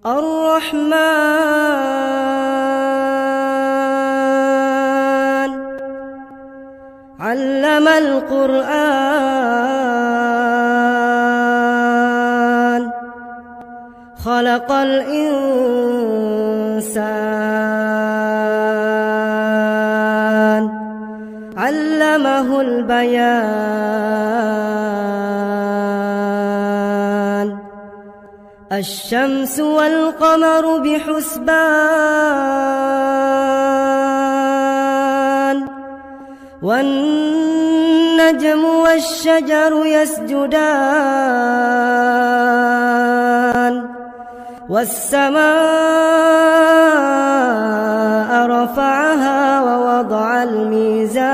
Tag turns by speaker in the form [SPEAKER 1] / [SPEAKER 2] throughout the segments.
[SPEAKER 1] الرحمن علم القرآن خلق الإنسان علمه البيان الشمس والقمر بحسبان والنجم والشجر يسجدان والسماء رفعها ووضع الميزان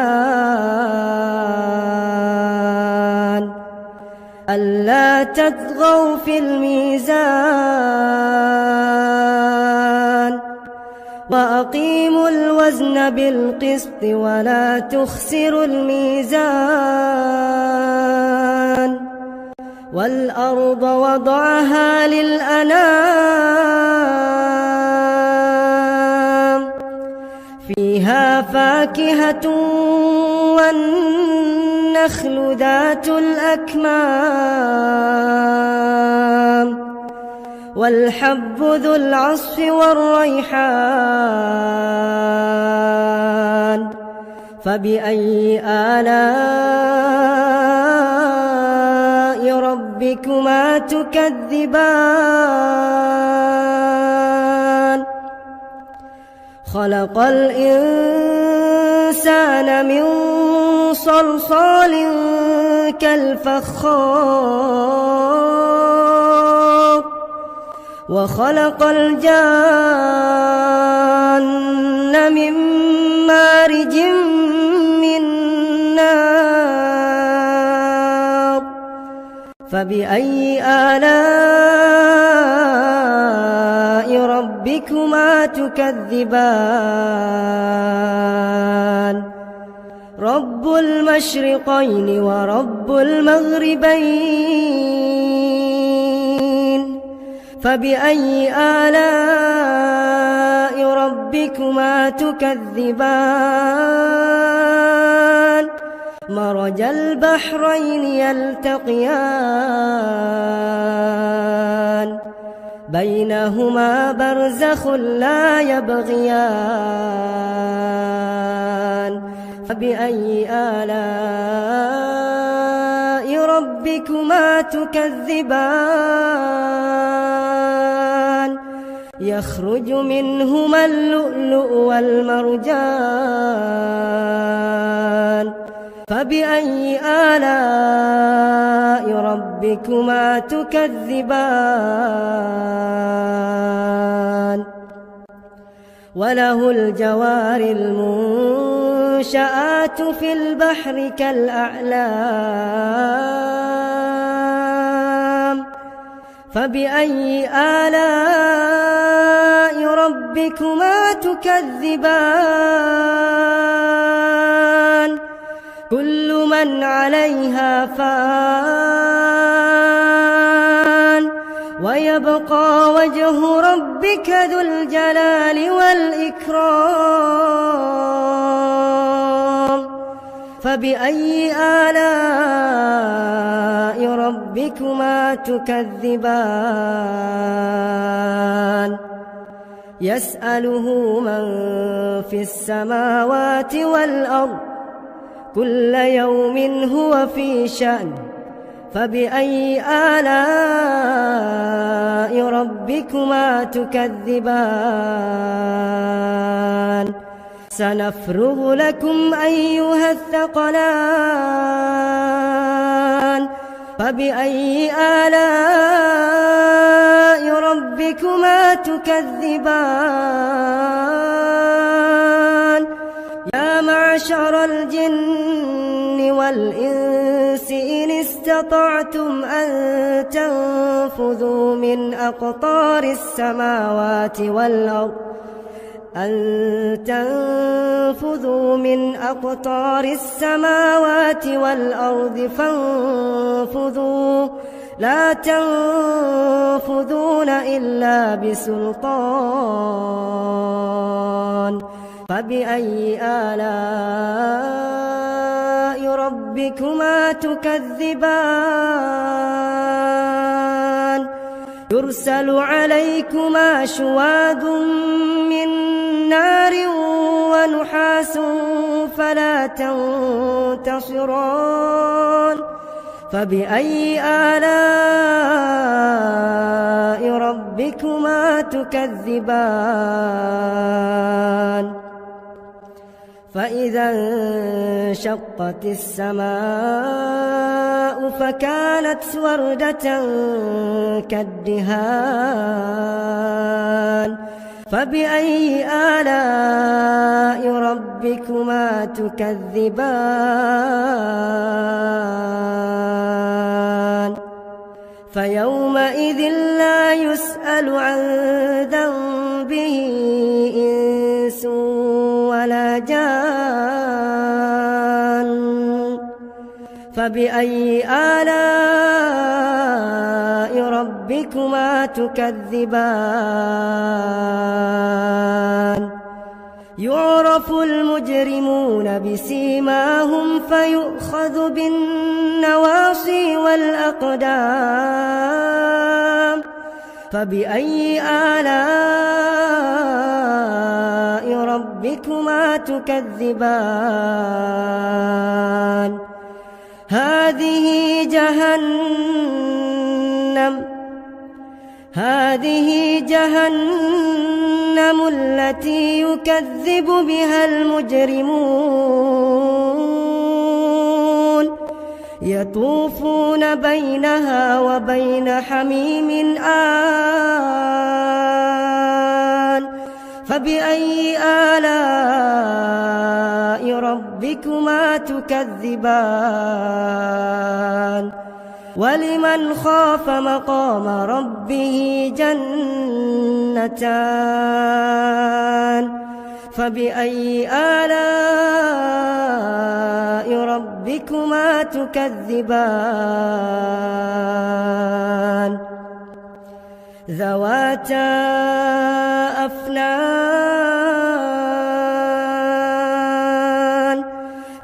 [SPEAKER 1] ألا تطغوا في الميزان وأقيموا الوزن بالقسط ولا تخسروا الميزان والأرض وضعها للأنام فيها فاكهة والنخل ذات الأكمام والحب ذو العصف والريحان فبأي آلاء ربكما تكذبان خلق الإنسان من صلصال كالفخار وخلق الجان من مارج من نار فبأي آلاء ربكما تكذبان رب المشرقين ورب المغربين فبأي آلاء ربكما تكذبان مرج البحرين يلتقيان بينهما برزخ لا يبغيان فبأي آلاء ربكما تكذبان يخرج منهما اللؤلؤ والمرجان فبأي آلاء ربكما تكذبان وله الجوار المنشآت في البحر كالأعلام فبأي آلاء ربكما تكذبان كل من عليها فان ويبقى وجه ربك ذو الجلال والإكرام فبأي آلاء ربكما تكذبان يسأله من في السماوات والأرض كل يوم هو في شأن فبأي آلاء ربكما تكذبان سنفرغ لكم أيها الثقلان فبأي آلاء ربكما تكذبان يا معشر الجن والإنس إن استطعتم أن تنفذوا من أقطار السماوات والأرض فانفذوا لا تنفذون إلا بسلطان فبأي آلاء ربكما تكذبان يرسل عليكما شواظ من نار ونحاس فلا تنتصران فبأي آلاء ربكما تكذبان فإذا انشقت السماء فكانت وردة كالدهان فبأي آلاء ربكما تكذبان فيومئذ لا يسأل عن ذنبه إنس ولا جان فبأي آلاء ربكما تكذبان يعرف المجرمون بسيماهم فيؤخذ بالنواصي والأقدام فبأي آلاء ربكما تكذبان هذه جهنم التي يكذب بها المجرمون يطوفون بينها وبين حميم آن فبأي آلاء ربكما تكذبان ولمن خاف مقام ربه جنتان فبأي آلاء ربكما تكذبان ذواتا أفنان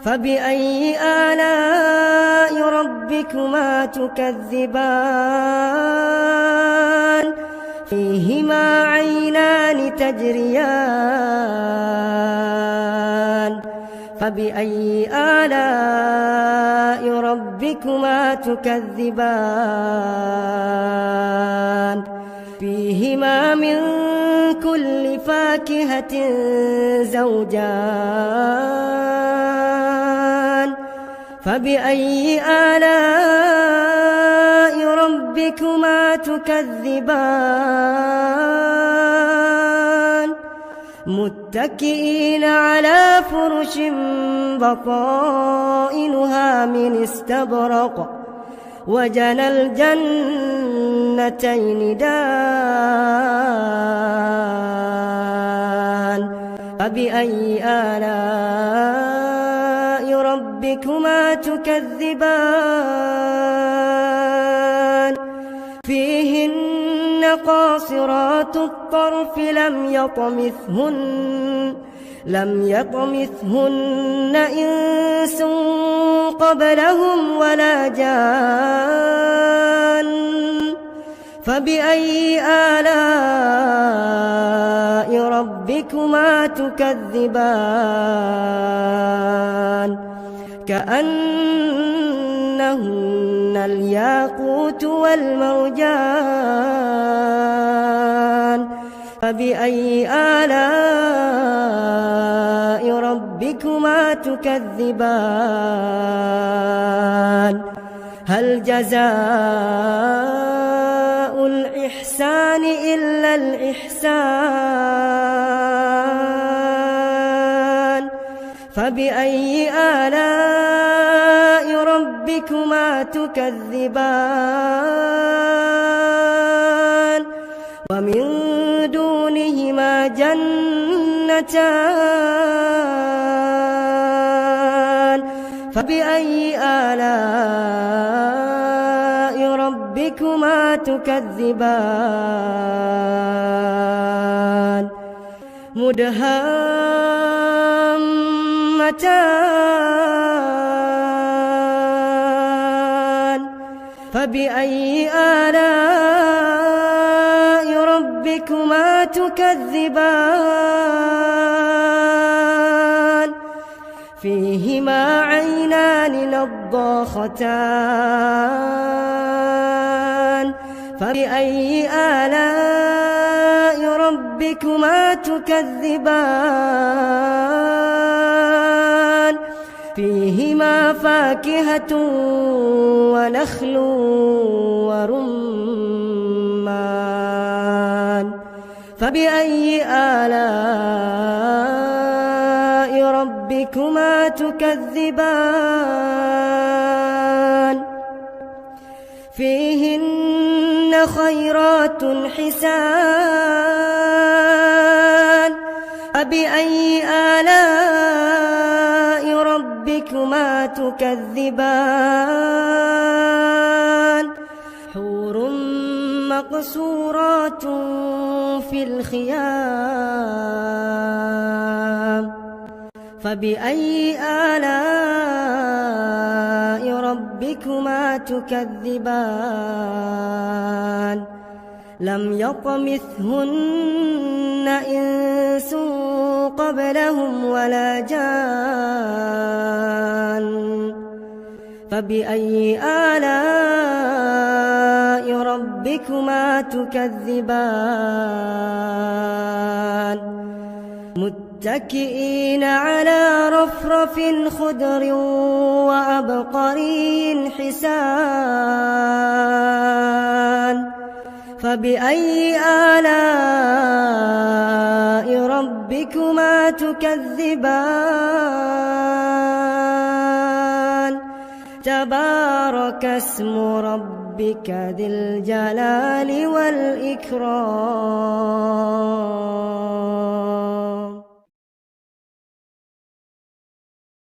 [SPEAKER 1] فبأي آلاء ربكما تكذبان فيهما عينان تجريان فبأي آلاء ربكما تكذبان فيهما من كل فاكهة زوجان فبأي آلاء ربكما تكذبان متكئين على فرش بطائنها من استبرق وجنى الجنتين دان فبأي آلاء ربكما تكذبان فيهن قاصرات الطرف لم يطمثهن إنس قبلهم ولا جان فبأي آلاء ربكما تكذبان كأنهن الياقوت والمرجان فبأي آلاء ربكما تكذبان هل جزاء الإحسان إلا الإحسان فبأي آلاء ربكما تكذبان ومن دونهما جنتان فبأي آلاء ربكما ربكما تكذبان مدهامتان فبأي آلاء ربكما تكذبان فيهما عينان نضاختان فبأي آلاء ربكما تكذبان فيهما فاكهة ونخل ورمان فبأي آلاء ربكما تكذبان فيهن خيرات حسان فبأي آلاء ربكما تكذبان حور مقصورات في الخيام فبأي آلاء ربكما تكذبان لم يطمثهن إنس قبلهم ولا جان فبأي آلاء ربكما تكذبان متكئين على رفرف خضر وعبقري حسان فبأي آلاء ربكما تكذبان تبارك اسم ربك ذي الجلال والإكرام